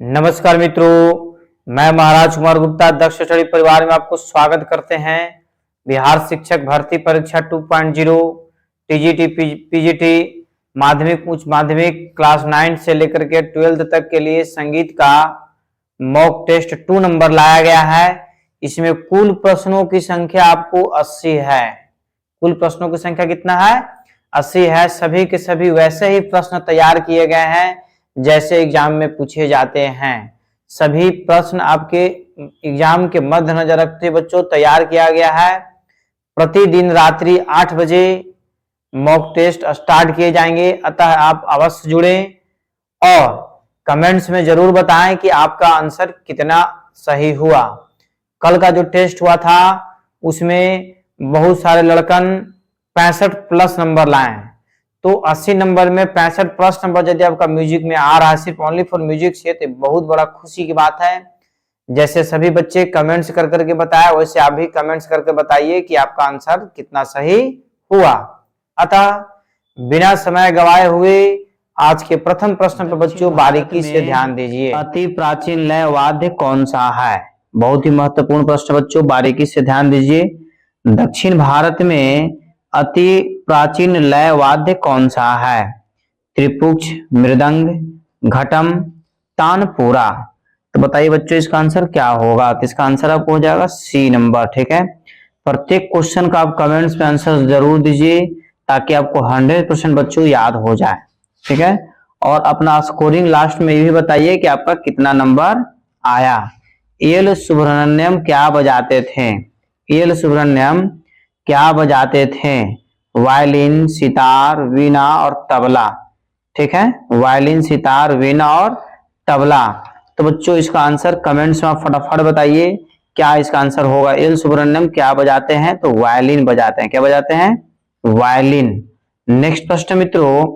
नमस्कार मित्रों, मैं महाराज कुमार गुप्ता दक्ष स्टडी परिवार में आपको स्वागत करते हैं। बिहार शिक्षक भर्ती परीक्षा 2.0 टीजीटी पीजीटी माध्यमिक उच्च माध्यमिक क्लास 9 से लेकर के 12th तक के लिए संगीत का मॉक टेस्ट 2 नंबर लाया गया है। इसमें कुल प्रश्नों की संख्या आपको 80 है। कुल प्रश्नों की संख्या कितना है? 80 है। सभी के सभी वैसे ही प्रश्न तैयार किए गए हैं जैसे एग्जाम में पूछे जाते हैं। सभी प्रश्न आपके एग्जाम के मद्देनजर रखते बच्चों तैयार किया गया है। प्रतिदिन रात्रि 8 बजे मॉक टेस्ट स्टार्ट किए जाएंगे, अतः आप अवश्य जुड़ें और कमेंट्स में जरूर बताएं कि आपका आंसर कितना सही हुआ। कल का जो टेस्ट हुआ था उसमें बहुत सारे लड़कन 65 प्लस नंबर लाए हैं, तो 80 नंबर में 65 प्लस नंबर यदि आपका म्यूजिक में आ रहा है सिर्फ ओनली फॉर म्यूजिक से, तो बहुत बड़ा खुशी की बात है। जैसे सभी बच्चे कमेंट्स कर करके बताया, वैसे आप भी कमेंट्स करके बताइए कि आपका आंसर कितना सही हुआ। अतः बिना समय गवाए हुए आज के प्रथम प्रश्न पर बच्चों बारीकी से ध्यान दीजिए। अति प्राचीन लय वाद्य कौन सा है? बहुत ही महत्वपूर्ण प्रश्न बच्चों, बारीकी से ध्यान दीजिए। दक्षिण भारत में अति प्राचीन लय वाद्य कौन सा है? त्रिपुच, मृदंग, घटम, तानपुरा। तो बताइए बच्चों इसका आंसर क्या होगा? तो इसका आंसर आपको हो जाएगा सी नंबर। ठीक है, प्रत्येक क्वेश्चन का आप कमेंट्स में आंसर जरूर दीजिए ताकि आपको 100% बच्चों याद हो जाए। ठीक है, और अपना स्कोरिंग लास्ट में ये भी बताइए कि आपका कितना नंबर आया। एल सुब्रमण्यम क्या बजाते थे? एल सुब्रमण्यम क्या बजाते थे? वायलिन, सितार, वीणा और तबला। ठीक है, वायलिन, सितार, वीणा और तबला। तो बच्चों इसका आंसर कमेंट्स में फटाफट बताइए क्या इसका आंसर होगा। एल सुब्रमण्यम क्या बजाते हैं? तो वायलिन बजाते हैं। क्या बजाते हैं? वायलिन। नेक्स्ट प्रश्न मित्रों,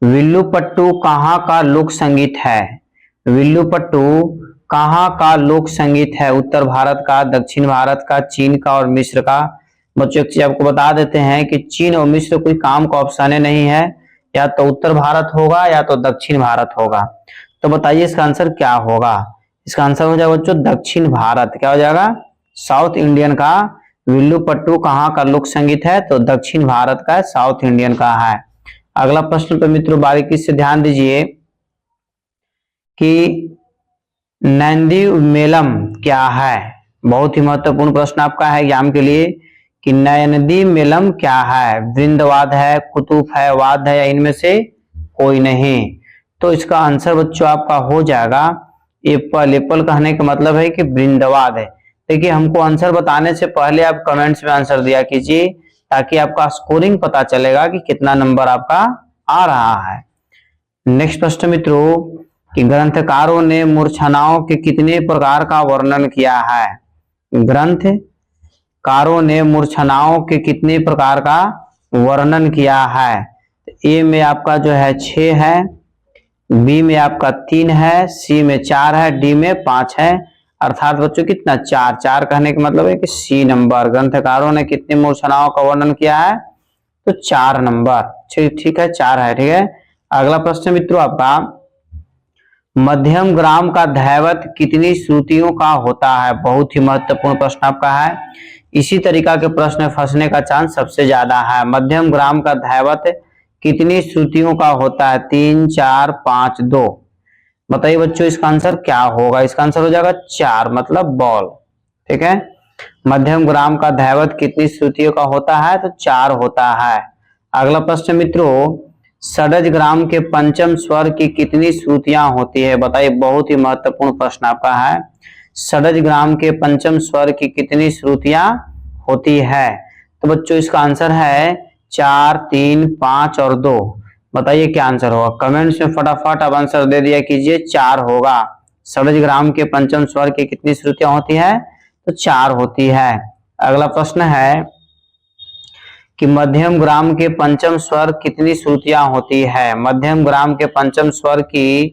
विल्लुपट्टू कहाँ का लोक संगीत है? विल्लुपट्टू कहाँ का लोक संगीत है? उत्तर भारत का, दक्षिण भारत का, चीन का और मिस्र का। बच्चों एक चीज आपको बता देते हैं कि चीन और मिस्र कोई काम का ऑप्शन नहीं है, या तो उत्तर भारत होगा या तो दक्षिण भारत होगा। तो बताइए इसका आंसर क्या होगा? इसका आंसर हो जाएगा बच्चों दक्षिण भारत। क्या हो जाएगा? साउथ इंडियन का विल्लुपट्टू कहाँ का लोक संगीत है? तो दक्षिण भारत का, साउथ इंडियन का है। अगला प्रश्न पर मित्रों बारीकी से ध्यान दीजिए कि नंदी मेलम क्या है? बहुत ही महत्वपूर्ण प्रश्न आपका है एग्जाम के लिए कि नयनदी मेलम क्या है? वृंदवाद है, कुतुब है, वाद है, या इनमें से कोई नहीं। तो इसका आंसर बच्चों आपका हो जाएगा एप्पल। एप्पल कहने का मतलब है कि वृंदवाद है। देखिए हमको आंसर बताने से पहले आप कमेंट्स में आंसर दिया कीजिए ताकि आपका स्कोरिंग पता चलेगा कि कितना नंबर आपका आ रहा है। नेक्स्ट प्रश्न मित्रों कि ग्रंथकारों ने मूर्छनाओं के कितने प्रकार का वर्णन किया है? ग्रंथकारों ने मूर्छनाओं के कितने प्रकार का वर्णन किया है? ए में आपका जो है 6 है, बी में आपका 3 है, सी में 4 है, डी में 5 है। अर्थात बच्चों कितना? 4। 4 कहने का मतलब है कि सी नंबर। ग्रंथकारों ने कितनी मूर्छनाओं का वर्णन किया है? तो 4 नंबर। ठीक है, 4 है। ठीक है, अगला प्रश्न मित्रों आपका मध्यम ग्राम का दैवत कितनी श्रुतियों का होता है? बहुत ही महत्वपूर्ण प्रश्न आपका है। इसी तरीका के प्रश्न फंसने का चांस सबसे ज्यादा है। मध्यम ग्राम का दैवत कितनी श्रुतियों का होता है? 3, 4, 5, 2। बताइए बच्चों इसका आंसर क्या होगा? इसका आंसर हो जाएगा 4, मतलब बॉल। ठीक है, मध्यम ग्राम का दैवत कितनी श्रुतियों का होता है? तो 4 होता है। अगला प्रश्न मित्रों षडज ग्राम के पंचम स्वर की कितनी श्रुतियां होती है? बताइए, बहुत ही महत्वपूर्ण प्रश्न आपका है। षडज ग्राम के पंचम स्वर की कितनी श्रुतियां होती है? तो बच्चों इसका आंसर है 4, 3, 5 और 2। बताइए क्या आंसर होगा? कमेंट्स में फटाफट आप आंसर दे दिया कीजिए। 4 होगा। षडज ग्राम के पंचम स्वर की कितनी श्रुतियां होती है? तो 4 होती है। अगला प्रश्न है कि मध्यम ग्राम के पंचम स्वर कितनी श्रुतियां होती है? मध्यम ग्राम के पंचम स्वर की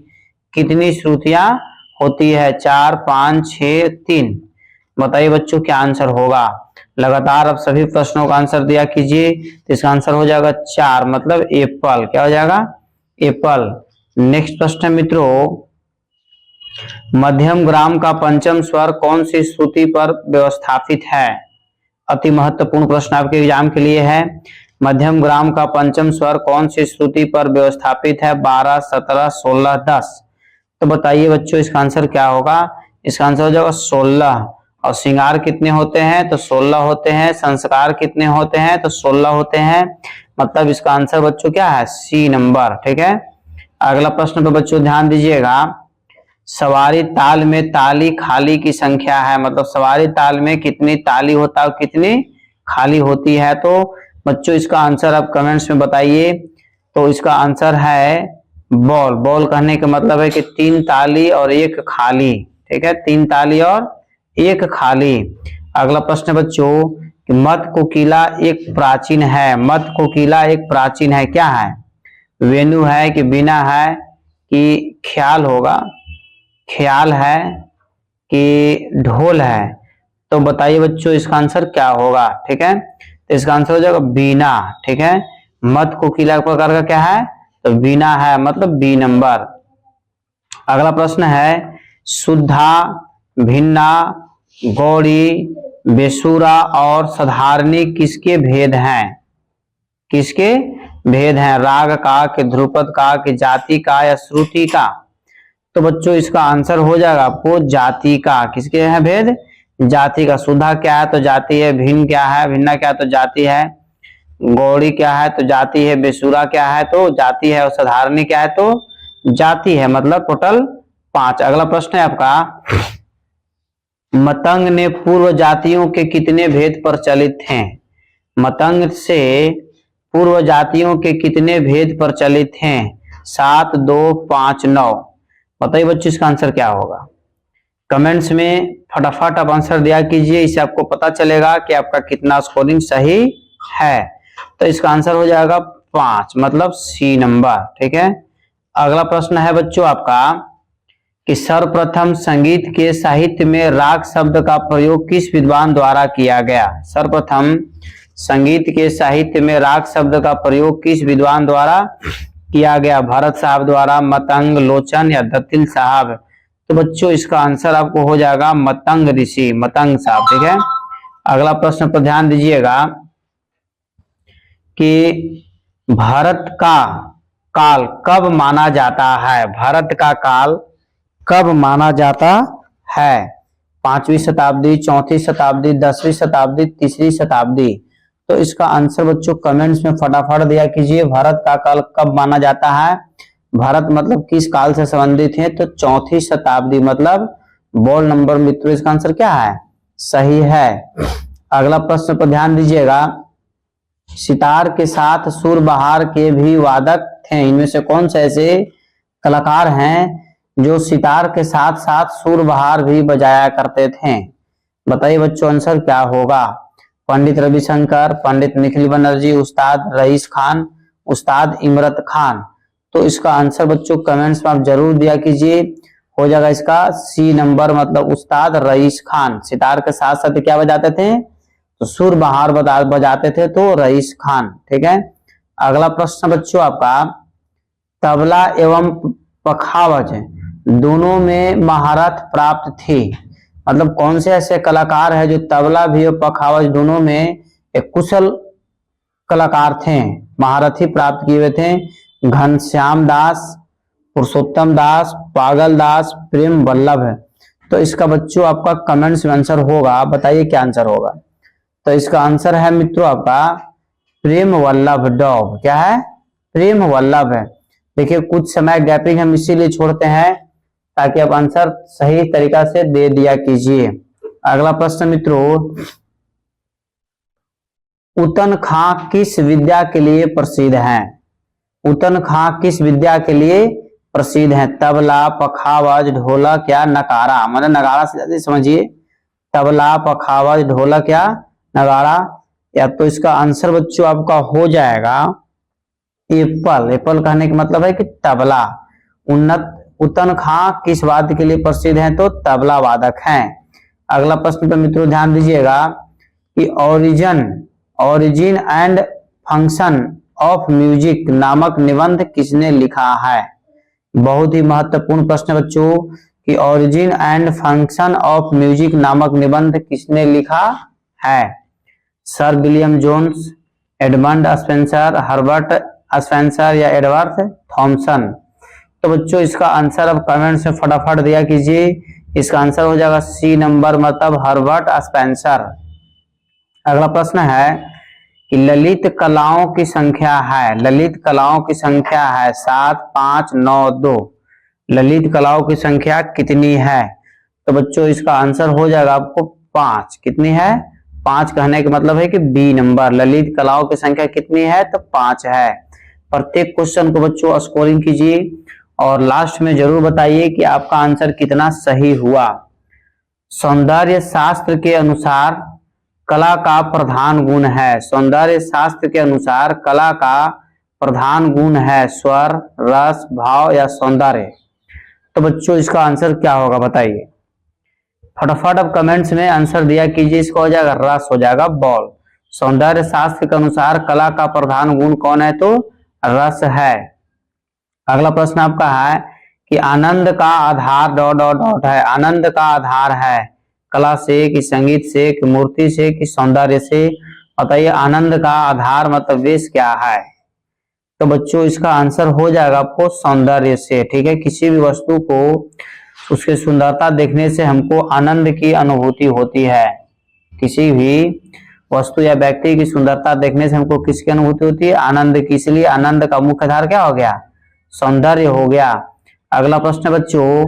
कितनी श्रुतियां होती है? 4, 5, 6, 3। बताइए बच्चों क्या आंसर होगा? लगातार आप सभी प्रश्नों का आंसर दिया कीजिए। तो इसका आंसर हो जाएगा 4, मतलब एप्पल। क्या हो जाएगा? एप्पल। नेक्स्ट प्रश्न मित्रों मध्यम ग्राम का पंचम स्वर कौन सी श्रुति पर व्यवस्थापित है? अति महत्वपूर्ण प्रश्न आपके एग्जाम के लिए है। मध्यम ग्राम का पंचम स्वर कौन सी श्रुति पर व्यवस्थापित है? 12, 17, 16, 10। तो बताइए बच्चों इसका आंसर क्या होगा? इसका आंसर हो जाएगा 16। और श्रृंगार कितने होते हैं? तो 16 होते हैं। संस्कार कितने होते हैं? तो 16 होते हैं। मतलब इसका आंसर बच्चों क्या है? C number. ठीक है, अगला प्रश्न पे बच्चों ध्यान दीजिएगा। सवारी ताल में ताली खाली की संख्या है, मतलब सवारी ताल में कितनी ताली होता है और कितनी खाली होती है? तो बच्चों इसका आंसर आप कमेंट्स में बताइए। तो इसका आंसर है बॉल। बॉल कहने का मतलब है कि 3 ताली और 1 खाली। ठीक है, 3 ताली और 1 खाली। अगला प्रश्न बच्चों, मत कोकिला एक प्राचीन है। मत कोकिला एक प्राचीन है, क्या है? वेणु है कि बीना है कि ख्याल होगा? ख्याल है कि ढोल है? तो बताइए बच्चों इसका आंसर क्या होगा? ठीक है, तो इसका आंसर हो जाएगा बीना। ठीक है, मत कोकिला प्रकार का क्या है? तो बीना है, मतलब बी नंबर। अगला प्रश्न है, शुद्धा, भिन्ना, गौड़ी, बेसुरा और साधारणी किसके भेद हैं? किसके भेद हैं? राग का कि ध्रुपद का कि जाति का या श्रुति का? तो बच्चों इसका आंसर हो जाएगा आपको जाति का। किसके हैं भेद? जाति का। शुद्धा क्या है? तो जाति है। भिन्न क्या है? भिन्ना क्या है? तो जाति है। गौड़ी क्या है? तो जाति है। बेसुरा क्या है? तो जाति है। और साधारणी क्या है? तो जाति है। मतलब टोटल 5। अगला प्रश्न है आपका, मतंग ने पूर्व जातियों के कितने भेद प्रचलित थे? मतंग से पूर्व जातियों के कितने भेद प्रचलित हैं? 7, 2, 5, 9। बताइए बच्चों इसका आंसर क्या होगा? कमेंट्स में फटाफट आप आंसर दिया कीजिए, इससे आपको पता चलेगा कि आपका कितना स्कोरिंग सही है। तो इसका आंसर हो जाएगा 5, मतलब सी नंबर। ठीक है, अगला प्रश्न है बच्चों आपका कि सर्वप्रथम संगीत के साहित्य में राग शब्द का प्रयोग किस विद्वान द्वारा किया गया? सर्वप्रथम संगीत के साहित्य में राग शब्द का प्रयोग किस विद्वान द्वारा किया गया? भरत साहब द्वारा, मतंग, लोचन या दत्तिल साहब? तो बच्चों इसका आंसर आपको हो जाएगा मतंग ऋषि, मतंग साहब। ठीक है, अगला प्रश्न पर ध्यान दीजिएगा कि भारत का काल कब माना जाता है? भारत का काल कब माना जाता है? 5वीं शताब्दी, 4वीं शताब्दी, 10वीं शताब्दी, 3री शताब्दी? तो इसका आंसर बच्चों कमेंट्स में फटाफट दिया कीजिए। भारत का काल कब माना जाता है? भारत मतलब किस काल से संबंधित है? तो 4वीं शताब्दी, मतलब बॉल नंबर मित्रों इसका आंसर क्या है? सही है। अगला प्रश्न पर ध्यान दीजिएगा, सितार के साथ सुरबहार के भी वादक थे। इनमें से कौन से ऐसे कलाकार हैं जो सितार के साथ साथ सुरबहार भी बजाया करते थे? बताइए बच्चों आंसर क्या होगा? पंडित रविशंकर, पंडित निखिल बनर्जी, उस्ताद रईस खान, उस्ताद इमरत खान? तो इसका आंसर बच्चों कमेंट्स में आप जरूर दिया कीजिए। हो जाएगा इसका सी नंबर, मतलब उस्ताद रईस खान। सितार के साथ साथ क्या बजाते थे? तो सुरबहार बजाते थे, तो रईस खान। ठीक है, अगला प्रश्न बच्चों आपका, तबला एवं पखावज दोनों में महारत प्राप्त थी। मतलब कौन से ऐसे कलाकार है जो तबला भी और पखावज दोनों में एक कुशल कलाकार थे, महारथी प्राप्त किए हुए थे? घनश्याम दास, पुरुषोत्तम दास, पागल दास, प्रेम वल्लभ है? तो इसका बच्चों आपका कमेंट्स में आंसर होगा। बताइए क्या आंसर होगा? तो इसका आंसर है मित्रों आपका प्रेम वल्लभ डॉग। क्या है? प्रेम वल्लभ है। देखिए कुछ समय गैपिंग हम इसीलिए छोड़ते हैं ताकि आप आंसर सही तरीका से दे दिया कीजिए। अगला प्रश्न मित्रों, उतन खां किस विद्या के लिए प्रसिद्ध है? उतन खां किस विद्या के लिए प्रसिद्ध है? तबला, पखावज, ढोलक या नगाड़ा? मतलब नगाड़ा से ज्यादा समझिए, तबला, पखावज, ढोलक या नगाड़ा? या तो इसका आंसर बच्चों आपका हो जाएगा एप्पल। एप्पल कहने का मतलब है कि तबला। उतन खां किस वाद्य के लिए प्रसिद्ध है? तो तबला वादक हैं। अगला प्रश्न पर मित्रों ध्यान दीजिएगा कि origin and function of music नामक निबंध किसने लिखा है? बहुत ही महत्वपूर्ण प्रश्न बच्चों कि origin and function of music नामक निबंध किसने लिखा है? Sir William Jones, Edmund Spenser, Herbert Spencer या एडवर्ड थॉमसन। तो बच्चों इसका आंसर अब कमेंट में फटाफट दिया कीजिए। इसका आंसर हो जाएगा सी नंबर, मतलब हर्बर्ट स्पेंसर। अगला प्रश्न है कि ललित कलाओं की संख्या है, ललित कलाओं की संख्या है 7, 5, 9, 2। ललित कलाओं की संख्या कितनी है? तो बच्चों इसका आंसर हो जाएगा आपको 5। कितनी है? 5 कहने का मतलब है कि बी नंबर। ललित कलाओं की संख्या कितनी है? तो 5 है। प्रत्येक क्वेश्चन को बच्चों स्कोरिंग कीजिए और लास्ट में जरूर बताइए कि आपका आंसर कितना सही हुआ। सौंदर्य शास्त्र के अनुसार कला का प्रधान गुण है, सौंदर्य शास्त्र के अनुसार कला का प्रधान गुण है स्वर, रस, भाव या सौंदर्य। तो बच्चों इसका आंसर क्या होगा बताइए फटाफट। अब कमेंट्स में आंसर दिया कीजिए। इसका हो जाएगा रस, हो जाएगा बॉल। सौंदर्य शास्त्र के अनुसार कला का प्रधान गुण कौन है? तो रस है। अगला प्रश्न आपका है कि आनंद का आधार डॉट डॉट डॉट है। आनंद का आधार है कला से कि संगीत से कि मूर्ति से कि सौंदर्य से? बताइए आनंद का आधार मतलब बेस क्या है? तो बच्चों इसका आंसर हो जाएगा आपको सौंदर्य से। ठीक है, किसी भी वस्तु को उसकी सुंदरता देखने से हमको आनंद की अनुभूति होती है। किसी भी वस्तु या व्यक्ति की सुंदरता देखने से हमको किसकी अनुभूति होती है? आनंद की। इसलिए आनंद का मुख्य आधार क्या हो गया? सौंदर्य हो गया। अगला प्रश्न बच्चों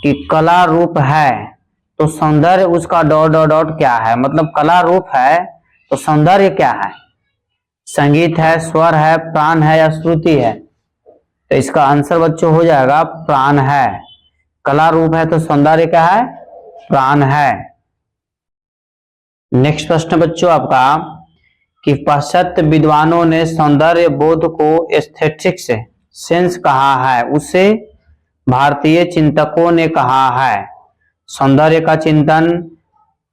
कि कला रूप है तो सौंदर्य उसका डॉट डॉट डॉट क्या है? मतलब कला रूप है तो सौंदर्य क्या है? संगीत है, स्वर है, प्राण है या श्रुति है? तो इसका आंसर बच्चों हो जाएगा प्राण है। कला रूप है तो सौंदर्य क्या है? प्राण है। नेक्स्ट प्रश्न बच्चों आपका कि पाश्चात्य विद्वानों ने सौंदर्य बोध को एस्थेटिक्स सेंस कहा है, उसे भारतीय चिंतकों ने कहा है। सौंदर्य का चिंतन,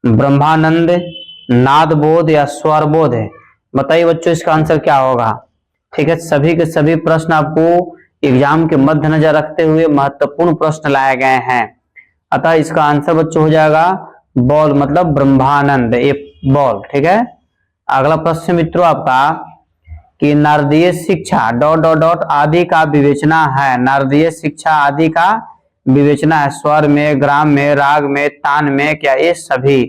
ब्रह्मानंद, नाद बोध या स्वर बोध है? बताइए बच्चों इसका आंसर क्या होगा। ठीक है, सभी के सभी प्रश्न आपको एग्जाम के मद्देनजर रखते हुए महत्वपूर्ण प्रश्न लाए गए हैं। अतः इसका आंसर बच्चों हो जाएगा बॉल, मतलब ब्रह्मानंद, ए बॉल। ठीक है, अगला प्रश्न मित्रों आपका कि नारदीय शिक्षा डॉट डॉट डॉट आदि का विवेचना है। नारदीय शिक्षा आदि का विवेचना है स्वर में, ग्राम में, राग में, तान में, क्या ये सभी?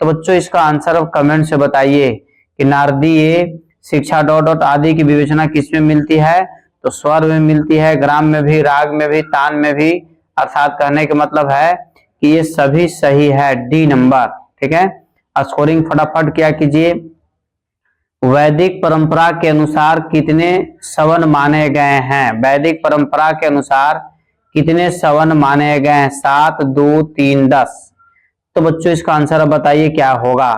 तो बच्चों इसका आंसर अब कमेंट से बताइए कि नारदीय शिक्षा डॉट डॉट आदि की विवेचना किसमें मिलती है? तो स्वर में मिलती है, ग्राम में भी, राग में भी, तान में भी। अर्थात कहने का मतलब है कि ये सभी सही है, डी नंबर। ठीक है, स्कोरिंग फटाफट क्या कीजिए। वैदिक परंपरा के अनुसार कितने सवन माने गए हैं? वैदिक परंपरा के अनुसार कितने सवन माने गए हैं? 7, 2, 3, 10। तो बच्चों इसका आंसर अब बताइए क्या होगा।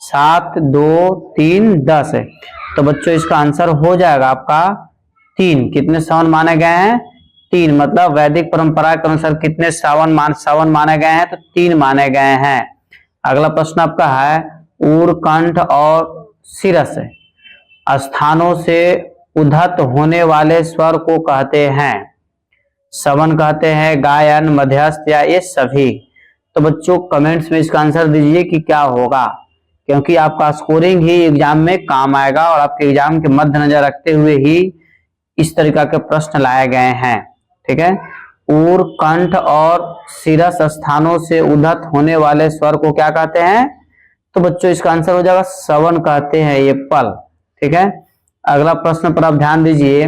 7, 2, 3, 10 है। तो बच्चों इसका आंसर हो जाएगा आपका 3। कितने सवन माने गए हैं? 3। मतलब वैदिक परंपरा के अनुसार कितने सवन माने गए हैं? तो 3 माने गए हैं। अगला प्रश्न आपका है उर, कंठ और शिरस स्थानों से उद्धत होने वाले स्वर को कहते हैं? सवन कहते हैं, गायन, मध्यस्थ या ये सभी? तो बच्चों कमेंट्स में इसका आंसर दीजिए कि क्या होगा, क्योंकि आपका स्कोरिंग ही एग्जाम में काम आएगा और आपके एग्जाम के मद्देनजर रखते हुए ही इस तरीका के प्रश्न लाए गए हैं। ठीक है, उर, कंठ और शिरस स्थानों से उद्धत होने वाले स्वर को क्या कहते हैं? तो बच्चों इसका आंसर हो जाएगा सवन कहते हैं, ये पल। ठीक है, अगला प्रश्न पर आप ध्यान दीजिए।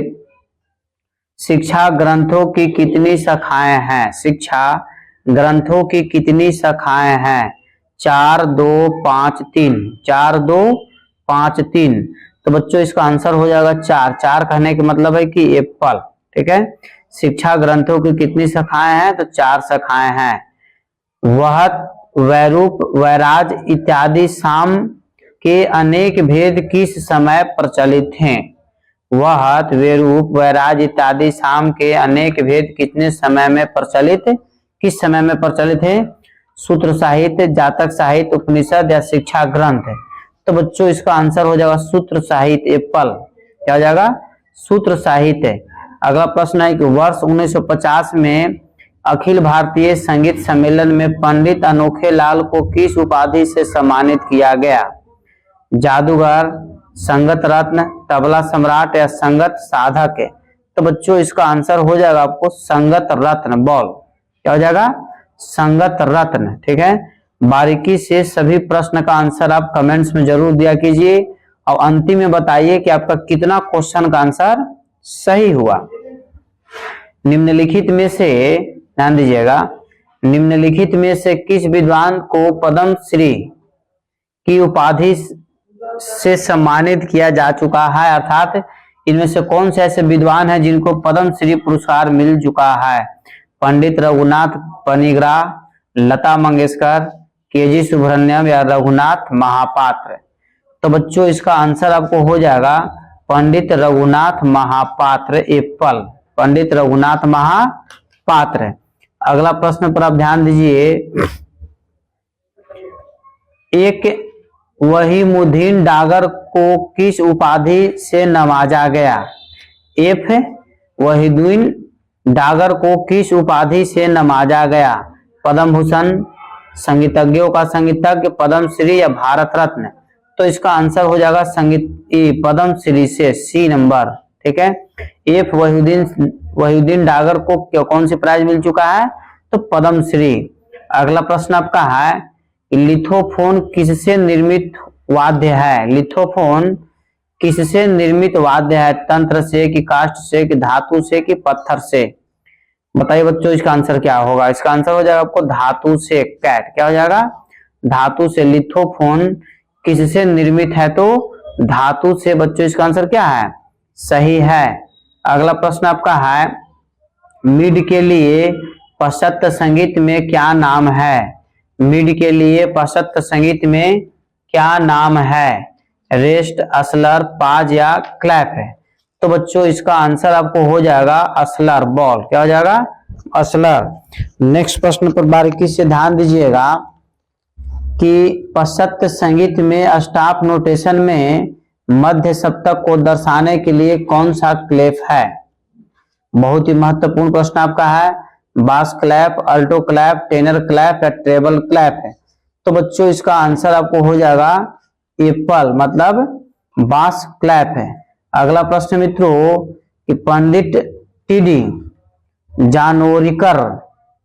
शिक्षा ग्रंथों की कितनी शाखाएं हैं? शिक्षा ग्रंथों की कितनी शाखाएं हैं? 4, 2, 5, 3। 4, 2, 5, 3। तो बच्चों इसका आंसर हो जाएगा 4। 4 कहने का मतलब है कि एप्पल। ठीक है, शिक्षा ग्रंथों की कितनी शाखाएं हैं? तो 4 शाखाएं हैं। वह वैरूप, वैराज इत्यादि साम के अनेक भेद किस समय प्रचलित हैं? वह वेरूप, वैराज इत्यादि साम के अनेक भेद कितने समय में प्रचलित, किस समय में प्रचलित है? सूत्र साहित्य, जातक साहित्य, उपनिषद या शिक्षा ग्रंथ? तो बच्चों इसका आंसर हो जाएगा सूत्र साहित्य, एप्पल। क्या हो जाएगा? सूत्र साहित्य। अगला प्रश्न है कि वर्ष 1950 में अखिल भारतीय संगीत सम्मेलन में पंडित अनोखे लाल को किस उपाधि से सम्मानित किया गया? जादूगर, संगत रत्न, तबला सम्राट या संगत साधक है? तो बच्चों इसका आंसर हो जाएगा आपको संगत रत्न। बॉल क्या हो जाएगा? संगत रत्न। ठीक है, बारीकी से सभी प्रश्न का आंसर आप कमेंट्स में जरूर दिया कीजिए और अंतिम में बताइए कि आपका कितना क्वेश्चन का आंसर सही हुआ। निम्नलिखित में से, ध्यान दीजिएगा, निम्नलिखित में से किस विद्वान को पद्म श्री की उपाधि से सम्मानित किया जा चुका है? अर्थात इनमें से कौन से ऐसे विद्वान हैं जिनको पद्म श्री पुरस्कार मिल चुका है? पंडित रघुनाथ पनिग्राह, लता मंगेशकर, केजी सुब्रमण्यम या रघुनाथ महापात्र? तो बच्चों इसका आंसर आपको हो जाएगा पंडित रघुनाथ महापात्र। एप्पल, पंडित रघुनाथ महापात्र। अगला प्रश्न पर आप ध्यान दीजिए। एक वहीमुद्दीन डागर को किस उपाधि से नवाजा गया? एफ वहीमुद्दीन डागर को किस उपाधि से नवाजा गया? पद्म भूषण, संगीतज्ञों का संगीतज्ञ, पद्म श्री या भारत रत्न? तो इसका आंसर हो जाएगा संगीत पद्म श्री से, सी नंबर। ठीक है, एफ वहीमुद्दीन डागर को कौन सी प्राइज मिल चुका है? तो पद्म श्री। अगला प्रश्न आपका है, लिथोफोन किससे निर्मित वाद्य है? लिथोफोन किससे निर्मित वाद्य है? तंत्र से कि काष्ठ से कि धातु से कि पत्थर से? बताइए बच्चों इसका आंसर क्या होगा? इसका आंसर हो जाएगा आपको धातु से। कैट क्या हो जाएगा? धातु से। लिथोफोन किससे निर्मित है? तो धातु से। बच्चों इसका आंसर क्या है? सही है। अगला प्रश्न आपका है, मिड के लिए पाश्चात्य संगीत में क्या नाम है? मिड के लिए पाश्चात्य संगीत में क्या नाम है? रेस्ट, असलर, पाज या क्लैप है? तो बच्चों इसका आंसर आपको हो जाएगा असलर। बॉल क्या हो जाएगा? असलर। नेक्स्ट प्रश्न पर बारीकी से ध्यान दीजिएगा कि पाश्चात्य संगीत में अष्टाप नोटेशन में मध्य सप्तक को दर्शाने के लिए कौन सा क्लेप है? बहुत ही महत्वपूर्ण प्रश्न आपका है। Bass clef, alto clef, tenor clef या ट्रेबल क्लैप है? तो बच्चों इसका आंसर आपको हो जाएगा एप्पल, मतलब बास क्लैप है। अगला प्रश्न मित्रों कि पंडित टीडी जानोरीकर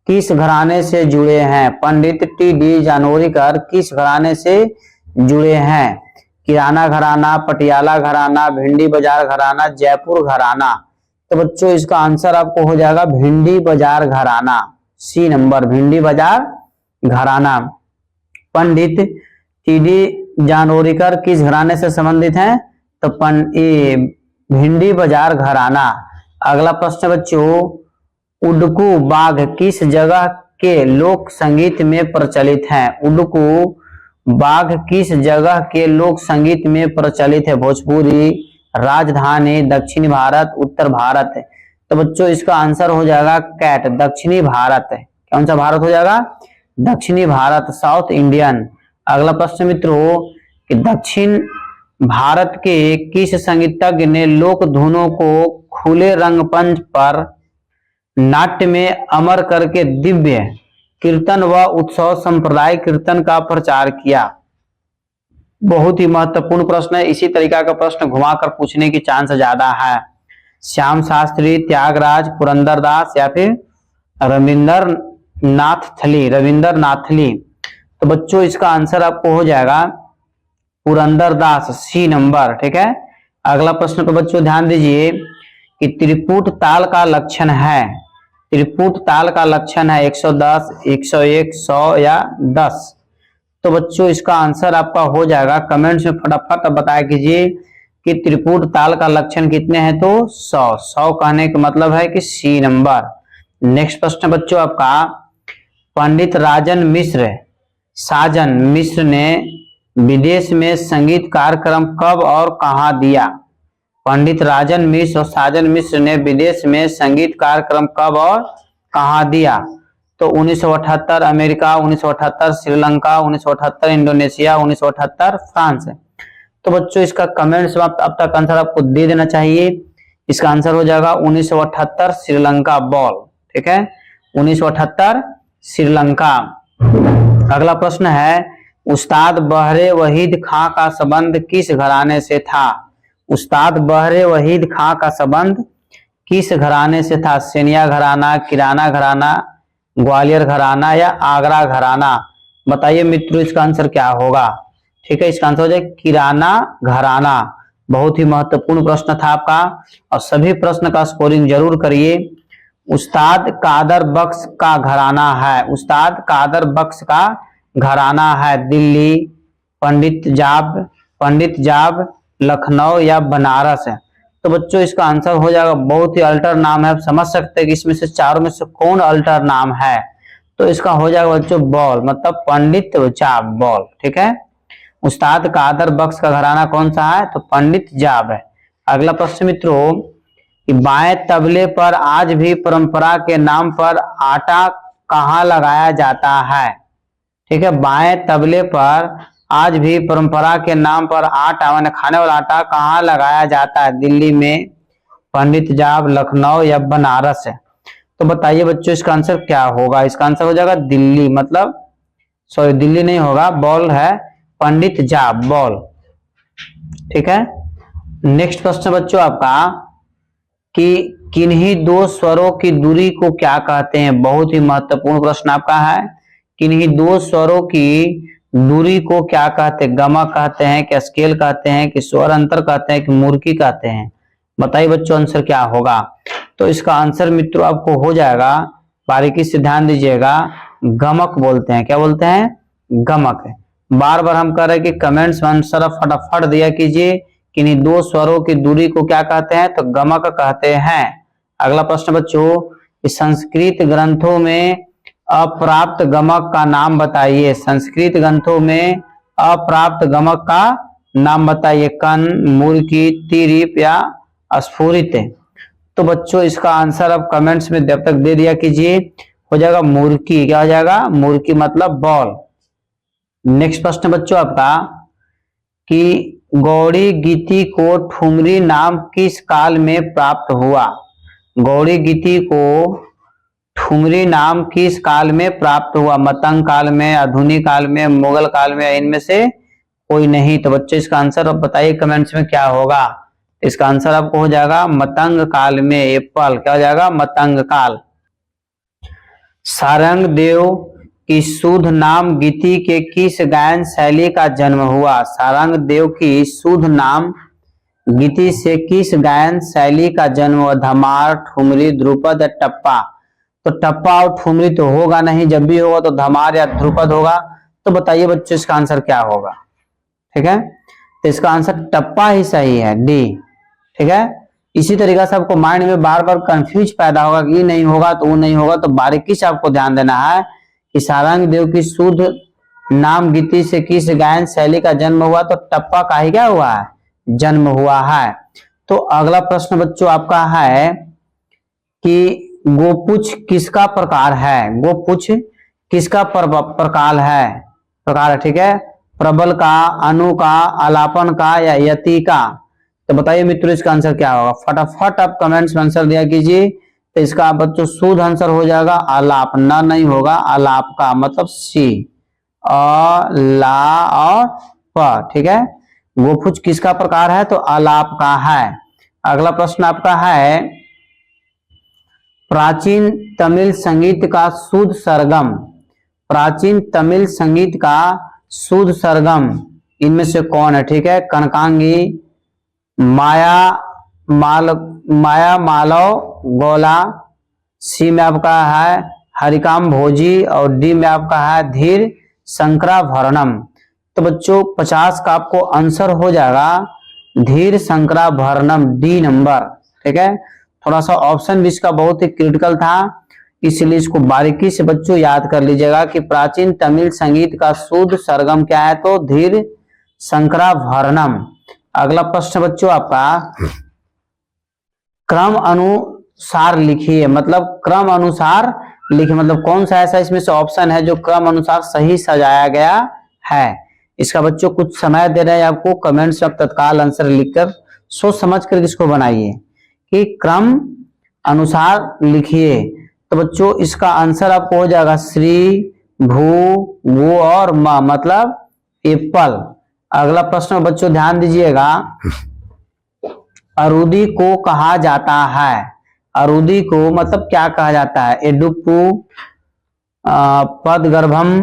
किस घराने से जुड़े हैं? पंडित टीडी जानोरीकर किस घराने से जुड़े हैं? किराना घराना, पटियाला घराना, भिंडी बाजार घराना, जयपुर घराना? तो बच्चों इसका आंसर आपको हो जाएगा भिंडी बाजार घराना, सी नंबर, भिंडी बाजार घराना। पंडित टीडी जानोरीकर किस घराने से संबंधित हैं? तो भिंडी बाजार घराना। अगला प्रश्न बच्चों, उडकू बाघ किस जगह के लोक संगीत में प्रचलित हैं? उडकू बाघ किस जगह के लोक संगीत में प्रचलित है? भोजपुरी, राजधानी, दक्षिणी भारत, उत्तर भारत है? तो बच्चों इसका आंसर हो जाएगा कैट, दक्षिणी भारत है। कौन सा भारत हो जाएगा? दक्षिणी भारत, साउथ इंडियन। अगला प्रश्न मित्रों कि दक्षिण भारत के किस संगीतज्ञ ने लोक धुनों को खुले रंगमंच पर नाट्य में अमर करके दिव्य कीर्तन व उत्सव संप्रदाय कीर्तन का प्रचार किया? बहुत ही महत्वपूर्ण प्रश्न है। इसी तरीका का प्रश्न घुमाकर पूछने की चांस ज्यादा है। श्याम शास्त्री, त्यागराज, पुरंदरदास या फिर रविंद्रनाथ थली? तो बच्चों इसका आंसर आपको हो जाएगा पुरंदरदास, सी नंबर। ठीक है, अगला प्रश्न पर बच्चों ध्यान दीजिए कि त्रिपुट ताल का लक्षण है। त्रिपुट ताल का लक्षण है 110, 101, 100 या 10? तो बच्चों इसका आंसर आपका हो जाएगा, कमेंट्स में फटाफट बताया कीजिए कि त्रिपुट ताल का लक्षण कितने हैं? तो 100। 100 कहने का मतलब है कि सी नंबर। नेक्स्ट प्रश्न बच्चों आपका, पंडित साजन मिश्र ने विदेश में संगीत कार्यक्रम कब और कहां दिया? पंडित राजन मिश्र और साजन मिश्र ने विदेश में संगीत कार्यक्रम कब और कहां दिया? तो 1978 अमेरिका, 1978 श्रीलंका, 1978 इंडोनेशिया, 1978 फ्रांस है? तो बच्चों इसका कमेंट्स में अब तक आंसर आपको दे देना चाहिए। इसका आंसर हो जाएगा 1978 श्रीलंका। बॉल ठीक है, 1978 श्रीलंका। अगला प्रश्न है, उस्ताद बहरे वहीद खां का संबंध किस घराने से था? उस्ताद बहरे वहीद खां का संबंध किस घराने से था? सेनिया घराना, किराना घराना, ग्वालियर घराना या आगरा घराना? बताइए मित्रों इसका आंसर क्या होगा। ठीक है, इसका आंसर हो जाए किराना घराना। बहुत ही महत्वपूर्ण प्रश्न था आपका और सभी प्रश्न का स्कोरिंग जरूर करिए। उस्ताद कादर बख्श का घराना है, उस्ताद कादर बख्श का घराना है दिल्ली, पंडित जाब, लखनऊ या बनारस है? तो बच्चों इसका आंसर हो जाएगा, बहुत ही अल्टर नाम है, आप समझ सकते हैं कि इसमें से चारों में से कौन अल्टर नाम है। तो इसका हो जाएगा बच्चों बॉल, मतलब पंडित जाब बॉल। ठीक है, उस्ताद कादर बख्श का घराना कौन सा है? तो पंडित जाब है। अगला प्रश्न मित्रों, कि बाएं तबले पर आज भी परंपरा के नाम पर आटा कहाँ लगाया जाता है? ठीक है, बाएं तबले पर आज भी परंपरा के नाम पर आटा माने खाने वाला आटा कहाँ लगाया जाता है? दिल्ली में, पंडित जाब, लखनऊ या बनारस है? तो बताइए बच्चों इसका आंसर क्या होगा। इसका आंसर हो जाएगा दिल्ली, मतलब सॉरी दिल्ली नहीं होगा, बॉल है पंडित जाब बॉल। ठीक है, नेक्स्ट प्रश्न बच्चों आपका, कि किन्हीं दो स्वरों की दूरी को क्या कहते हैं? बहुत ही महत्वपूर्ण प्रश्न आपका है। किन्हीं दो स्वरों की दूरी को क्या कहते हैं? गमक कहते हैं कि स्केल कहते हैं कि स्वर अंतर कहते हैं कि मूर्खी कहते हैं? बताइए बच्चों आंसर क्या होगा। तो इसका आंसर मित्रों आपको हो जाएगा, बारीकी से ध्यान दीजिएगा, गमक बोलते हैं। क्या बोलते हैं? गमक। बार बार हम कह रहे हैं कि कमेंट्स में आंसर फटाफट दिया कीजिए। किन्हीं दो स्वरों की दूरी को क्या कहते हैं? तो गमक कहते हैं। अगला प्रश्न बच्चों, इस संस्कृत ग्रंथों में अप्राप्त गमक का नाम बताइए। संस्कृत ग्रंथों में अप्राप्त गमक का नाम बताइए। कन, मूर्खी, तिरीप या स्फुरित? तो बच्चों इसका आंसर अब कमेंट्स में जब तक दे दिया कीजिए, हो जाएगा मूर्खी। क्या हो जाएगा? मूर्खी मतलब बॉल। नेक्स्ट प्रश्न बच्चों आपका, कि गौड़ी गीति को ठुमरी नाम किस काल में प्राप्त हुआ? गौड़ी गीति को ठुमरी नाम किस काल में प्राप्त हुआ? मतंग काल में, आधुनिक काल में, मुगल काल में, इनमें से कोई नहीं? तो बच्चों इसका आंसर अब बताइए कमेंट्स में क्या होगा। इसका आंसर आपको हो जाएगा मतंग काल में। एप्पल क्या हो जाएगा? मतंग काल। सारंग देव की शुद्ध नाम गीति के किस गायन शैली का जन्म हुआ? सारंग देव की शुद्ध नाम गीति से किस गायन शैली का जन्म हुआ? धमार, ठुमरी, ध्रुपद या टप्पा? तो टप्पा और ठुमरी तो होगा नहीं, जब भी होगा तो धमार या ध्रुपद होगा। तो बताइए बच्चों इसका आंसर क्या होगा। ठीक है, तो इसका आंसर टप्पा ही सही है, डी। ठीक है, इसी तरीके से आपको माइंड में बार बार कंफ्यूज पैदा होगा कि ये नहीं होगा तो वो नहीं होगा, तो बारीकी से आपको ध्यान देना है कि सारंग देव की शुद्ध नाम गीति से किस गायन शैली का जन्म हुआ? तो टप्पा का ही क्या हुआ है? जन्म हुआ है। तो अगला प्रश्न बच्चों आपका है कि गोपुछ किसका प्रकार है? गोपुछ किसका प्रकार है? ठीक है, प्रबल का, अनु का, आलापन का या यति का? तो बताइए मित्रों इसका आंसर क्या होगा। फटाफट आप कमेंट्स में आंसर दिया कीजिए। तो इसका बच्चों शुद्ध आंसर हो जाएगा आलाप, ना नहीं होगा, आलाप का मतलब सी, अ, ला और प। ठीक है, गोपुछ किसका प्रकार है? तो आलाप का है। अगला प्रश्न आपका है, प्राचीन तमिल संगीत का शुद्ध सरगम। प्राचीन तमिल संगीत का शुद्ध सरगम इनमें से कौन है? ठीक है, कनकांगी, माया मालव गौला, सी में आपका है हरिकाम भोजी और डी में आपका है धीर शंकराभरणम। तो बच्चों 50 का आपको आंसर हो जाएगा धीर शंकराभरणम, डी नंबर। ठीक है, थोड़ा सा ऑप्शन भी इसका बहुत ही क्रिटिकल था, इसलिए इसको बारीकी से बच्चों याद कर लीजिएगा कि प्राचीन तमिल संगीत का शुद्ध सरगम क्या है? तो धीर शंकराभरणम। अगला प्रश्न बच्चों आपका, क्रम अनुसार लिखिए। मतलब क्रम अनुसार लिखिए, मतलब कौन सा ऐसा इसमें से ऑप्शन है जो क्रम अनुसार सही सजाया गया है? इसका बच्चों कुछ समय दे रहे हैं आपको, कमेंट्स में तत्काल आंसर लिखकर सोच समझ कर इसको बनाइए कि क्रम अनुसार लिखिए। तो बच्चों इसका आंसर आपको हो जाएगा श्री, भू, वो और म, मतलब एप्पल। अगला प्रश्न बच्चों ध्यान दीजिएगा, अरुदी को कहा जाता है, अरुदी को मतलब क्या कहा जाता है, एडुपु, पदगर्भम,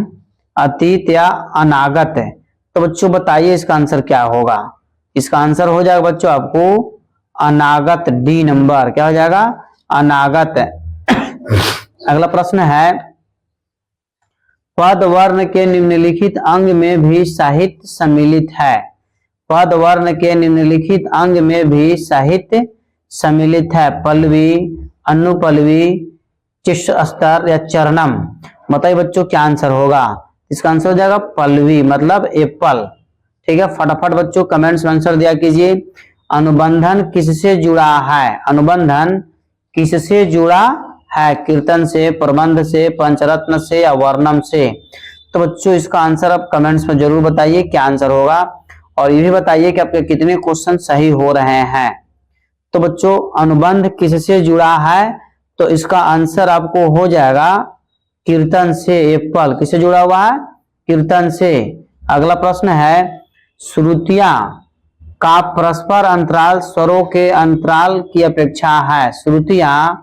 अतीत या अनागत। तो बच्चों बताइए इसका आंसर क्या होगा। इसका आंसर हो जाएगा बच्चों आपको अनागत, डी नंबर। क्या हो जाएगा, अनागत। अगला प्रश्न है, पद वर्ण के निम्नलिखित अंग में भी साहित्य सम्मिलित है। पद वर्ण के निम्नलिखित अंग में भी साहित्य सम्मिलित है। पल्लवी, अनुपल्लवी, चिष्ट स्तर या चरणम। बताइए बच्चों क्या आंसर होगा। इसका आंसर हो जाएगा पल्लवी, मतलब एप्पल। ठीक है, फटाफट बच्चों कमेंट्स में आंसर दिया कीजिए। अनुबंधन किससे जुड़ा है, अनुबंधन किससे जुड़ा है, कीर्तन से, प्रबंध से, पंचरत्न से या वर्णम से। तो बच्चों इसका आंसर आप कमेंट्स में जरूर बताइए क्या आंसर होगा, और ये भी बताइए कि आपके कितने क्वेश्चन सही हो रहे हैं। तो बच्चों अनुबंध किससे जुड़ा है, तो इसका आंसर आपको हो जाएगा कीर्तन से, एप्पल। किससे जुड़ा हुआ है, कीर्तन से। अगला प्रश्न है, श्रुतियां का परस्पर अंतराल स्वरों के अंतराल की अपेक्षा है। श्रुतियां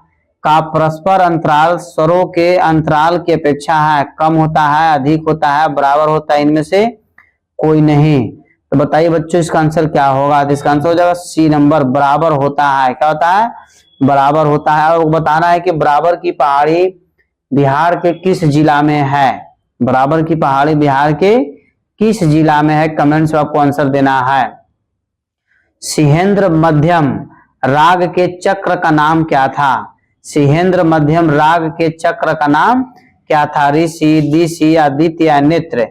का परस्पर अंतराल स्वरों के अंतराल की अपेक्षा है, कम होता है, अधिक होता है, बराबर होता है, इनमें से कोई नहीं। तो बताइए बच्चों इसका आंसर क्या होगा। तो इसका आंसर हो जाएगा सी नंबर, बराबर होता है। क्या होता है, बराबर होता है। और बताना है कि बराबर की पहाड़ी बिहार के किस जिला में है, बराबर की पहाड़ी बिहार के किस जिला में है, कमेंट्स में आपको आंसर देना है। सिहेंद्र मध्यम राग के चक्र का नाम क्या था। सिहेंद्र मध्यम राग के चक्र का नाम क्या था, ऋषि, दिशि, आदित्य या नेत्र।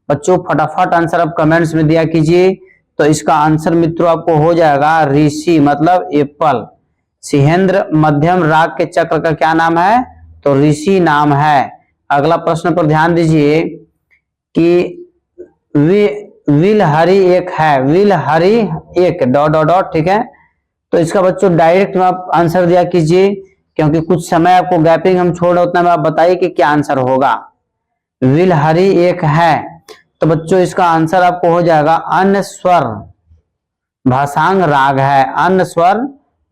बच्चों फटाफट आंसर आप कमेंट्स में दिया कीजिए। तो इसका आंसर मित्रों आपको हो जाएगा ऋषि, मतलब एप्पल। सिहेंद्र मध्यम राग के चक्र का क्या नाम है, तो ऋषि नाम है। अगला प्रश्न पर ध्यान दीजिए कि विलहरी एक है, विलहरी एक डॉट डॉट डॉट। ठीक है, तो इसका बच्चों डायरेक्ट में आप आंसर दिया कीजिए, क्योंकि कुछ समय आपको गैपिंग हम छोड़ रहे उतना में आप बताइए कि क्या आंसर होगा। विलहरी एक है, तो बच्चों इसका आंसर आपको हो जाएगा अन्य स्वर भाषांग राग है, अन्य स्वर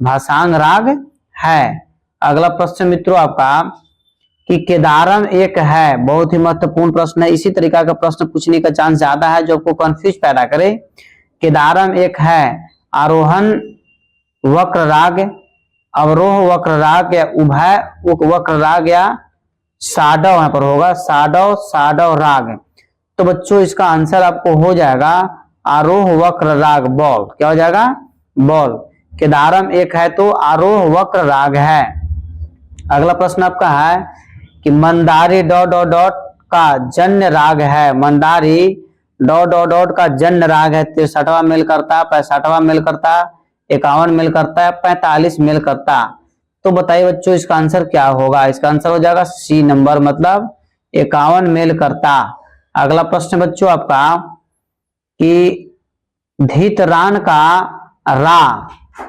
भाषांग राग है। अगला प्रश्न मित्रों आपका कि केदारम एक है, बहुत ही महत्वपूर्ण प्रश्न है। इसी तरीका का प्रश्न पूछने का चांस ज्यादा है जो आपको कंफ्यूज पैदा करे। केदारम एक है, आरोहण वक्र राग, अवरोह वक्र राग या उभय वक्र राग या साडव, यहाँ पर होगा साडव, साडव राग। तो बच्चों इसका आंसर आपको हो जाएगा आरोह वक्र राग, बॉल। क्या हो जाएगा, बॉल। केदारम एक है तो आरोह वक्र राग है। अगला प्रश्न आपका है कि मंदारी डॉट डॉट डॉट का जन्य राग है। मंदारी डॉट डॉट डॉट का जन्य राग है, 63वां मेल करता, 65वां मेल करता, 51 मेल करता है, 45 मेल करता। तो बताइए बच्चों इसका आंसर क्या होगा। इसका आंसर हो जाएगा सी नंबर, मतलब 51 मेल करता। अगला प्रश्न बच्चों आपका कि धीतरान का रा,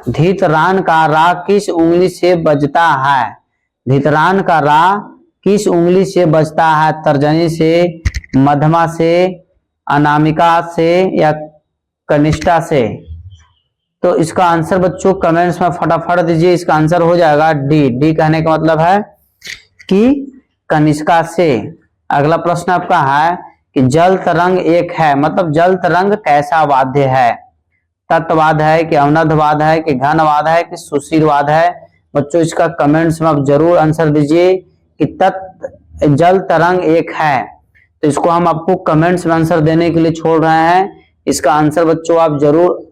धीतरान का रा किस उंगली से बजता है। धीतरान का रा किस उंगली से बजता है, तर्जनी से, मध्यमा से, अनामिका से या कनिष्ठा से। तो इसका आंसर बच्चों कमेंट्स में फटाफट दीजिए। इसका आंसर हो जाएगा डी, डी कहने का मतलब है कि कनिष्का से। अगला प्रश्न आपका है कि जल तरंग एक है, मतलब जल तरंग कैसा वाद्य है, तत्वाद है कि अवनद्धवाद है कि घनवाद है कि सुशीलवाद है। बच्चों इसका कमेंट्स में आप जरूर आंसर दीजिए कि जल तरंग एक है। तो इसको हम आपको कमेंट्स में आंसर देने के लिए छोड़ रहे हैं। इसका आंसर बच्चों आप जरूर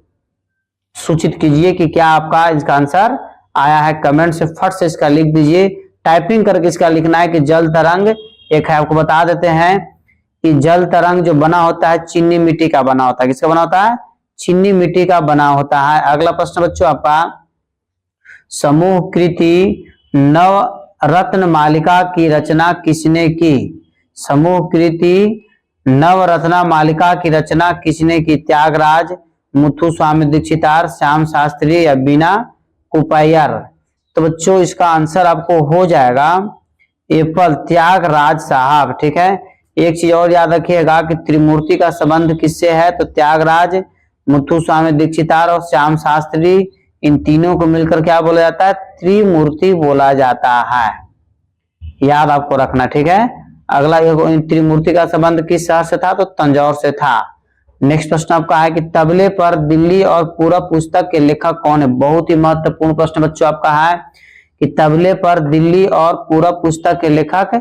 सूचित कीजिए कि क्या आपका इसका आंसर आया है। कमेंट से फट से इसका लिख दीजिए, टाइपिंग करके इसका लिखना है कि जल तरंग एक है। आपको बता देते हैं कि जल तरंग जो बना होता है चीनी मिट्टी का बना होता है। किसका बना होता है, चीनी मिट्टी का बना होता है। अगला प्रश्न बच्चों आपका समूह कृति नवरत्न मालिका की रचना किसने की। समूह कृति नवरत्ना मालिका की रचना किसने की, त्यागराज, मुथुस्वामी दीक्षितार, श्याम शास्त्री या बीना कुपैयर। तो बच्चों इसका आंसर आपको हो जाएगा एप्पल त्यागराज साहब। ठीक है, एक चीज और याद रखिएगा कि त्रिमूर्ति का संबंध किससे है, तो त्यागराज, मुथुस्वामी दीक्षितार और श्याम शास्त्री, इन तीनों को मिलकर क्या बोला जाता है, त्रिमूर्ति बोला जाता है, याद आपको रखना। ठीक है, अगला त्रिमूर्ति का संबंध किस शहर से था, तो तंजौर से था। नेक्स्ट प्रश्न आपका है कि तबले पर दिल्ली और पूरब पुस्तक के लेखक कौन है। बहुत ही महत्वपूर्ण प्रश्न बच्चों आपका है कि तबले पर दिल्ली और पूरब पुस्तक के लेखक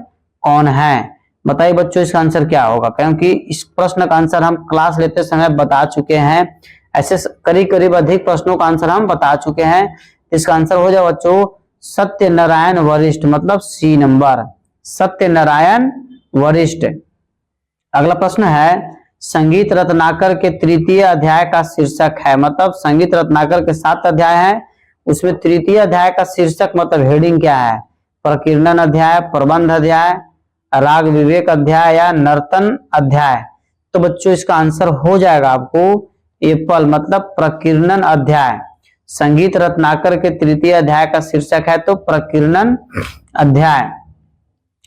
कौन है। बताइए बच्चों इसका आंसर क्या होगा, क्योंकि इस प्रश्न का आंसर हम क्लास लेते समय बता चुके हैं। ऐसे करीब करीब अधिक प्रश्नों का आंसर हम बता चुके हैं। इसका आंसर हो जाए बच्चों सत्यनारायण वरिष्ठ, मतलब सी नंबर, सत्यनारायण वरिष्ठ। अगला प्रश्न है संगीत रत्नाकर के तृतीय अध्याय का शीर्षक है, मतलब संगीत रत्नाकर के 7 अध्याय हैं, उसमें तृतीय अध्याय का शीर्षक मतलब हेडिंग क्या है, प्रकीर्णन अध्याय, प्रबंध अध्याय, राग विवेक अध्याय या नर्तन अध्याय। तो बच्चों इसका आंसर हो जाएगा आपको एप्पल, मतलब प्रकीर्णन अध्याय। संगीत रत्नाकर के तृतीय अध्याय का शीर्षक है तो प्रकीर्णन अध्याय।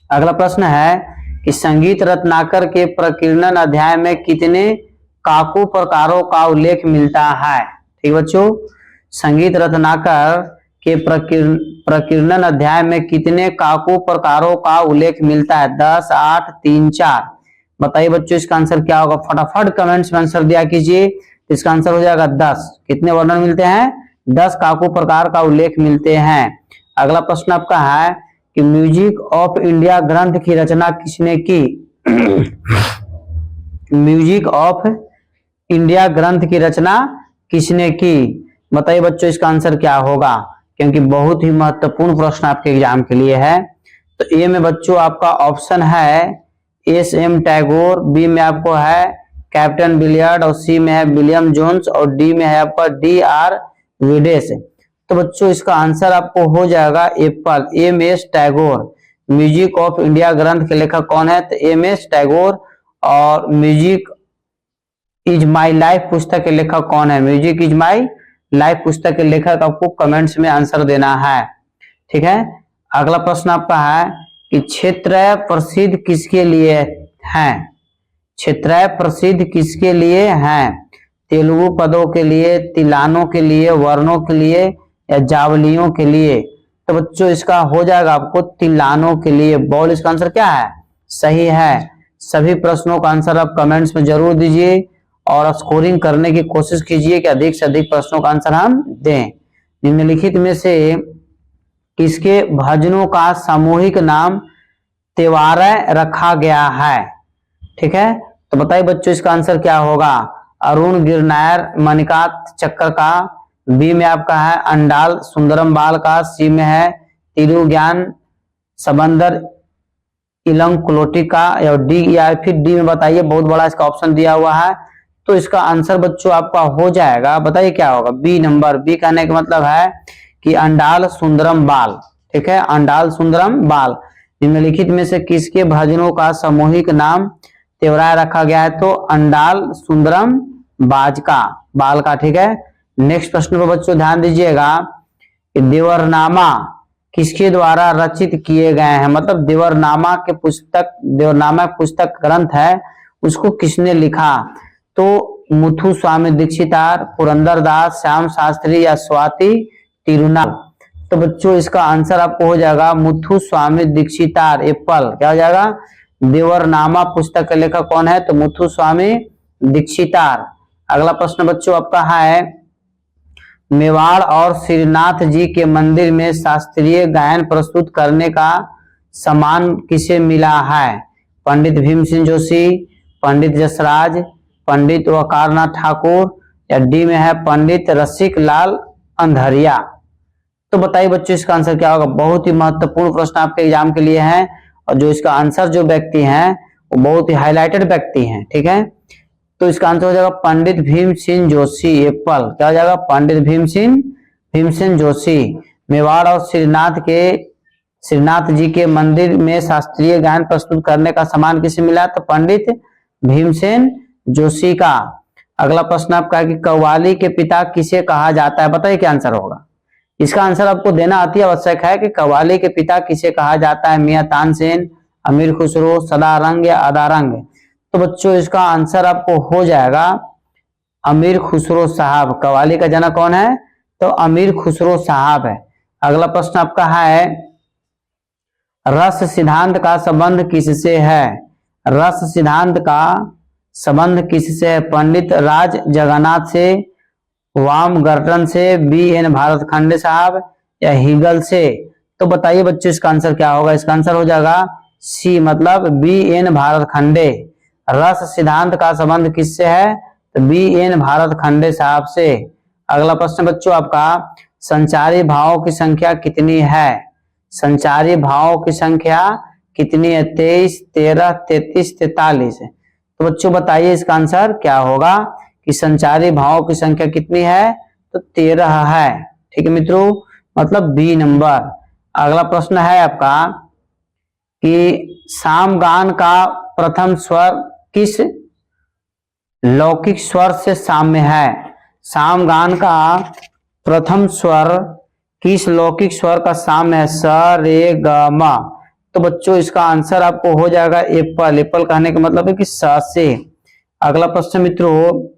अगला प्रश्न है कि संगीत रत्नाकर के प्रकीर्णन अध्याय में कितने काकू प्रकारों का उल्लेख मिलता है। ठीक बच्चों, संगीत रत्नाकर के प्रकीर्णन अध्याय में कितने काकू प्रकारों का उल्लेख मिलता है, 10, 8, 3, 4। बताइए बच्चों इसका आंसर क्या होगा, फटाफट कमेंट्स में आंसर दिया कीजिए। इसका आंसर हो जाएगा 10। कितने वर्णन मिलते हैं, 10 काकू प्रकार का उल्लेख मिलते हैं। अगला प्रश्न आपका है कि म्यूजिक ऑफ इंडिया ग्रंथ की रचना किसने की। म्यूजिक ऑफ इंडिया ग्रंथ की रचना किसने की। बताइए बच्चों इसका आंसर क्या होगा, क्योंकि बहुत ही महत्वपूर्ण प्रश्न आपके एग्जाम के लिए है। तो ए में बच्चों आपका ऑप्शन है एस.एम. टैगोर, बी में आपको है कैप्टन बिलियर्ड और सी में है विलियम जोन्स और डी में है आपका डी.आर. विडेस। तो बच्चों इसका आंसर आपको हो जाएगा एप्पल, M S. Tagore. Music of India ग्रंथ के लेखक कौन है, तो एम.एस. टैगोर। और म्यूजिक इज माई लाइफ पुस्तक के लेखक कौन है, म्यूजिक इज माई लाइफ पुस्तक के लेखक आपको कमेंट्स में आंसर देना है। ठीक है, अगला प्रश्न आपका है कि क्षेत्रय प्रसिद्ध किसके लिए है। क्षेत्रय प्रसिद्ध किसके लिए है, तेलुगु पदों के लिए, तिलानों के लिए, वर्णों के लिए या जावलियों के लिए। तो बच्चों इसका हो जाएगा आपको तिलानों के लिए। बॉल इसका आंसर क्या है, सही है। सभी प्रश्नों का आंसर आप कमेंट्स में जरूर दीजिए और स्कोरिंग करने की कोशिश कीजिए कि अधिक से अधिक प्रश्नों का आंसर हम दें। निम्नलिखित में से किसके भजनों का सामूहिक नाम त्योहारय रखा गया है। ठीक है, तो बताइए बच्चों इसका आंसर क्या होगा, अरुण गिरनायर मणिकांत चक्कर का, बी में आपका है अंडाल सुंदरम बाल का, सी में है तिरु ज्ञान सबंदर इलंकुलोटी का, या डी या फिर डी में बताइए, बहुत बड़ा इसका ऑप्शन दिया हुआ है। तो इसका आंसर बच्चों आपका हो जाएगा, बताइए क्या होगा, बी नंबर। बी कहने का मतलब है कि अंडाल सुंदरम बाल। ठीक है, अंडाल सुंदरम बाल। निम्नलिखित में से किसके भजनों का सामूहिक नाम त्योराय रखा गया है, तो अंडाल सुंदरम बाज का, बाल का। ठीक है, नेक्स्ट प्रश्न पर बच्चों ध्यान दीजिएगा कि देवरनामा किसके द्वारा रचित किए गए हैं, मतलब देवरनामा के पुस्तक, देवरनामा पुस्तक ग्रंथ है उसको किसने लिखा। तो मुथुस्वामी दीक्षितार, पुरंदरदास, श्याम शास्त्री या स्वाति तिरुनाल। तो बच्चों इसका आंसर आपको हो जाएगा मुथुस्वामी दीक्षितार, एप्पल। क्या हो जाएगा, देवरनामा पुस्तक के लेखक कौन है, तो मुथुस्वामी दीक्षितार। अगला प्रश्न बच्चों आपका है मेवाड़ और श्रीनाथ जी के मंदिर में शास्त्रीय गायन प्रस्तुत करने का सम्मान किसे मिला है, पंडित भीमसेन जोशी, पंडित जसराज, पंडित वकारनाथ ठाकुर या डी में है पंडित रसिक लाल अंधरिया। तो बताइए बच्चों इसका आंसर क्या होगा। बहुत ही महत्वपूर्ण प्रश्न आपके एग्जाम के लिए है और जो इसका आंसर जो व्यक्ति हैं वो बहुत ही हाईलाइटेड व्यक्ति हैं। ठीक है, तो इसका आंसर हो जाएगा पंडित भीमसेन जोशी, एप्पल। क्या हो जाएगा, पंडित भीमसेन जोशी। मेवाड़ और श्रीनाथ जी के मंदिर में शास्त्रीय गायन प्रस्तुत करने का सम्मान किसे मिला, तो पंडित भीमसेन जोशी का। अगला प्रश्न आपका है कि कव्वाली के पिता किसे कहा जाता है, बताइए क्या आंसर होगा। इसका आंसर आपको देना अति आवश्यक है कि कव्वाली के पिता किसे कहा जाता है, मियां तानसेन, अमीर खुसरो, सदारंग या अदारंग। तो बच्चों इसका आंसर आपको हो जाएगा अमीर खुसरो साहब। कव्वाली का जनक कौन है? तो अमीर खुसरो साहब है। अगला प्रश्न आपका है, रस सिद्धांत का संबंध किससे है? रस सिद्धांत का संबंध किससे है? पंडित राज जगन्नाथ से, वामगर्टन से, बी.एन. भारतखंडे साहब या हीगल से? तो बताइए बच्चों इसका आंसर क्या होगा? इसका आंसर हो जाएगा सी, मतलब बी.एन. भारतखंडे। रस सिद्धांत का संबंध किससे है? तो बी.एन. भारतखंडे साहब से। अगला प्रश्न बच्चों आपका, संचारी भावों की संख्या कितनी है? संचारी भावों की संख्या कितनी है? 23, 13, 33, 43। तो बच्चों बताइए इसका आंसर क्या होगा कि संचारी भावों की संख्या कितनी है? तो 13 है। ठीक है मित्रों, मतलब बी नंबर। अगला प्रश्न है आपका कि सामगान का प्रथम स्वर किस लौकिक स्वर से साम्य है? सामगान का प्रथम स्वर किस लौकिक स्वर का साम्य है? स, रे, ग, म। तो बच्चों इसका आंसर आपको हो जाएगा एप्पल। एप्पल कहने का मतलब है कि स से। अगला प्रश्न मित्रों,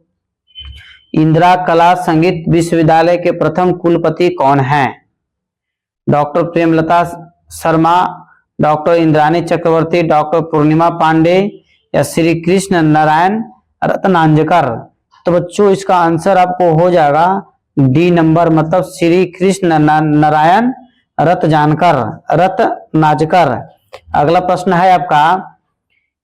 इंदिरा कला संगीत विश्वविद्यालय के प्रथम कुलपति कौन है? डॉक्टर प्रेमलता शर्मा, डॉक्टर इंद्राणी चक्रवर्ती, डॉक्टर पूर्णिमा पांडे या श्री कृष्ण नारायण रत्नांजकर? तो बच्चों इसका आंसर आपको हो जाएगा डी नंबर, मतलब श्री कृष्ण नारायण रत्नांजकर। अगला प्रश्न है आपका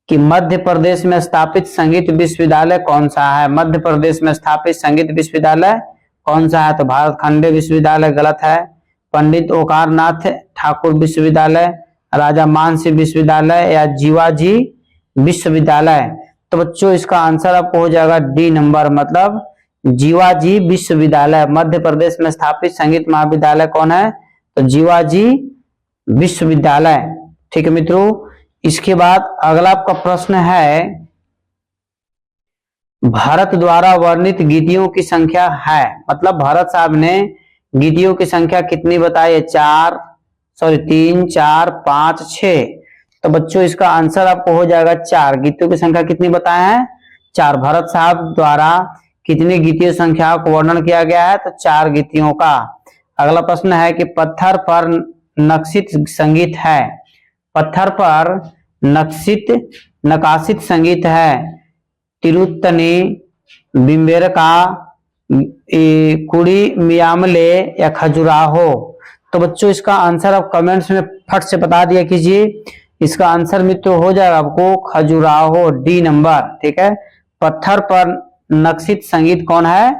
कि मध्य प्रदेश में स्थापित संगीत विश्वविद्यालय कौन सा है? मध्य प्रदेश में स्थापित संगीत विश्वविद्यालय कौन सा है? तो भारतखंडे विश्वविद्यालय गलत है। पंडित ओंकारनाथ ठाकुर विश्वविद्यालय, राजा मानसिंह विश्वविद्यालय या जीवाजी विश्वविद्यालय? तो बच्चों इसका आंसर आपको हो जाएगा डी नंबर, मतलब जीवाजी विश्वविद्यालय। मध्य प्रदेश में स्थापित संगीत महाविद्यालय कौन है? तो जीवाजी विश्वविद्यालय। ठीक है मित्रों, इसके बाद अगला आपका प्रश्न है, भारत द्वारा वर्णित गीतियों की संख्या है, मतलब भरत साहब ने गीतियों की संख्या कितनी बताई है? 3, 4, 5, 6। तो बच्चों इसका आंसर आपको हो जाएगा 4। गीतियों की संख्या कितनी बताए हैं? 4। भरत साहब द्वारा कितनी गीतियों संख्या को वर्णन किया गया है? तो 4 गीतियों का। अगला प्रश्न है कि पत्थर पर नक्शित संगीत है, पत्थर पर नकाशित संगीत है, तिरुत्तनी, बिम्बेरका, कुड़ी मियामले या खजुराहो? तो बच्चों इसका आंसर आप कमेंट्स में फट से बता दिया कीजिए। इसका आंसर मित्रों हो जाएगा आपको खजुराहो, डी नंबर। ठीक है, पत्थर पर नक्शित संगीत कौन है?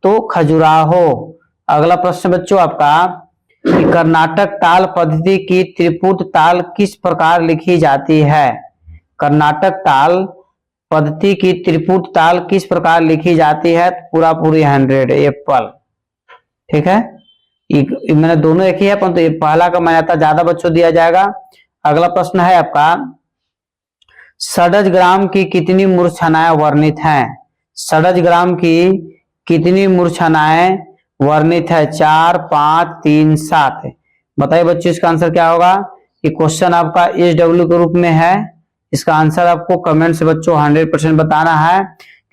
तो खजुराहो। अगला प्रश्न बच्चों आपका कि कर्नाटक ताल पद्धति की त्रिपुट ताल किस प्रकार लिखी जाती है? कर्नाटक ताल पद्धति की त्रिपुट ताल किस प्रकार लिखी जाती है? पूरा पूरी 100 एप्पल। ठीक है, मैंने दोनों एक ही है, परंतु तो पहला का मान्यता ज्यादा बच्चों दिया जाएगा। अगला प्रश्न है आपका, षडज ग्राम की कितनी मूर्छनाएं वर्णित हैं? षडज ग्राम की कितनी मूर्छनाएं वर्णित है? 4, 5, 3, 7। बताइए बच्चों इसका आंसर क्या होगा? ये क्वेश्चन आपका SW के रूप में है। इसका आंसर आपको कमेंट से बच्चों 100% बताना है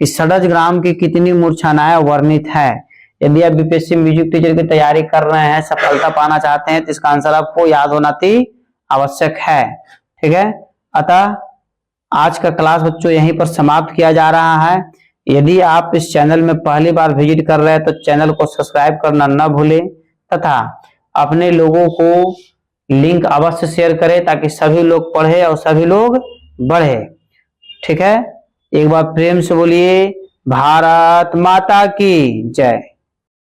कि षडज ग्राम की कितनी मूर्छनाएं वर्णित है। यदि आप बीपीएससी म्यूजिक टीचर की तैयारी कर रहे हैं, सफलता पाना चाहते हैं, तो इसका आंसर आपको याद होना अति आवश्यक है। ठीक है, अतः आज का क्लास बच्चों यहीं पर समाप्त किया जा रहा है। यदि आप इस चैनल में पहली बार विजिट कर रहे हैं तो चैनल को सब्सक्राइब करना न भूलें तथा अपने लोगों को लिंक अवश्य शेयर करें ताकि सभी लोग पढ़े और सभी लोग बढ़े। ठीक है, एक बार प्रेम से बोलिए भारत माता की जय।